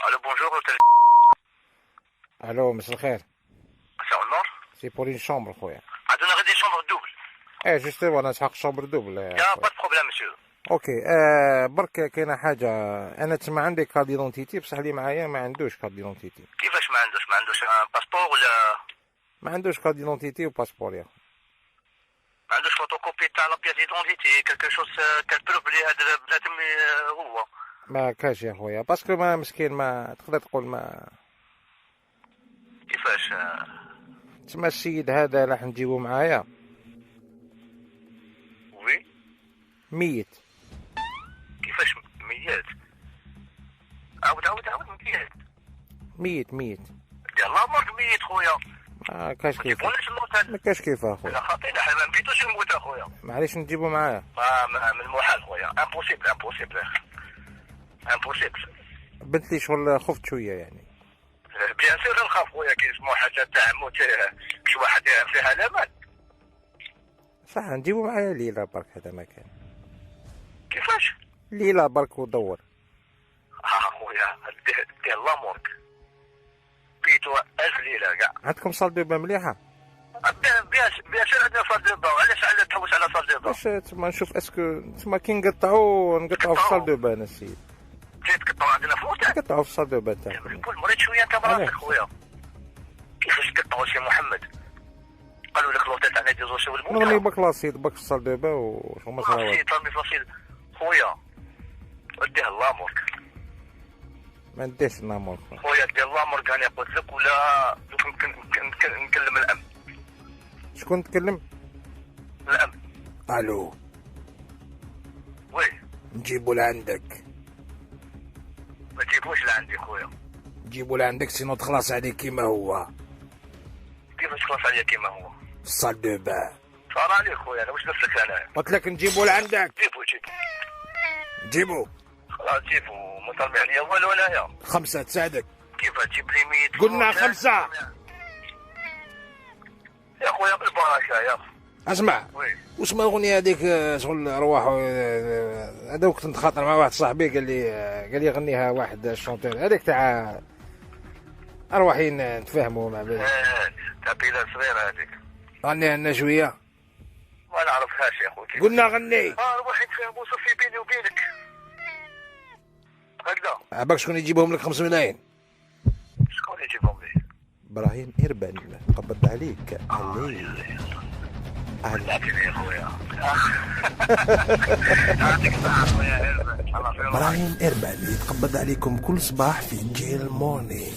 Allô, bonjour, hôtel. الو مساء الخير. مساء النور. سي بور اون شومبر خويا. عندنا غير دي شومبر دوبل. جوستو انا نسحق شومبر دوبل. يا با بروبليم مسيو. اوكي. برك كاينه حاجه، انا تسمع عندي كارد ديدونتيتي بصح اللي معايا ما عندوش كارد ديدونتيتي. كيفاش ما عندوش باسبور ولا ما عندوش كارد ديدونتيتي وباسبور يا ما عندوش فوتوكوبي تاع لا بياس ديدونتيتي كالكو شوز كالبروف بلي هذا بنادم هو. ما كاش يا خويا باسكو ما مسكين، ما تقدر تقول ما كيفاش تسمى السيد هذا راح نجيبو معايا وي ميت. كيفاش ميات؟ عاود ميت يلا مرك ميت خويا. ما كاش ما كيف، تجيبوناش الموتى. ما كاش كيف اخويا. لا خاطينا حنا ما نبيتوش نموت اخويا. معليش نجيبو معايا. من المحال خويا، امبوسيبل بنت لي شغل خفت شويه يعني. بيان سور نخاف خويا كي نسمعوا حاجه تاع موت كش واحد فيها الامان. صح نجيبو معايا ليلة برك، هذا ما كان. كيفاش؟ ليلة برك ودور. خويا دير لامورك بيتو 1000 ليله كاع. عندكم صال دوبا مليحة؟ بيان سور عندنا صال دوبا، وعلاش علاش تحوس على صال دوبا؟ باش تما نشوف اسكو تما كي نقطعو في صال دوبا انا السيد. جيت تقطعوا عندنا فلوس؟ نقطعو في صال دوبا تاعكم. نقول مريض شويه انت براسك خويا. كيفاش تقطعوا سي محمد؟ قالوا لك لوطيل تاعنا يديروا شو الموت. نغني بك لاصيد بك في صال دوبا وشو ما صراو. لاصيد طلبي فاصيل خويا وديه لامورك. ما نديش نامور خويا دير لامورك انا قلت لك، ولا نكلم الامن. شكون تكلم؟ الامن. الو وي نجيبو لعندك. ما تجيبوش لعندي خويا. نجيبو لعندك سينو تخلص عليك كيما هو. كيفاش خلاص عليا كيما هو؟ في الصال دوبا. صار عليك خويا انا واش نفسك انا؟ قلت لك نجيبو لعندك. جيبو نجيبو. خلاص جيبو، ما طلبي عليا والو انايا. 5 تساعدك. كيف تجيب لي 100؟ قلنا 5. يا خويا بالبركه يا اسمع. وي واسمع الاغنيه هذيك شغل ارواح هذا وقت نتخاطر مع واحد صاحبي قال لي غنيها واحد الشونتور هذيك تاع ارواحين نتفاهموا مع بعض. تاع بيلا صغيره هذيك. غنيها لنا شويه. ما نعرفهاش يا خويا. قلنا غني. ارواح يتفاهموا صافي بيني وبينك هكذا. عباك شكون يجيبهم لك 5 ملايين؟ شكون يجيبهم لي؟ ابراهيم اربن قبض عليك لكن يا خويا يعطيك الصحة خويا اربن. ابراهيم اربن يتقبض عليكم كل صباح في جيل مورنينغ.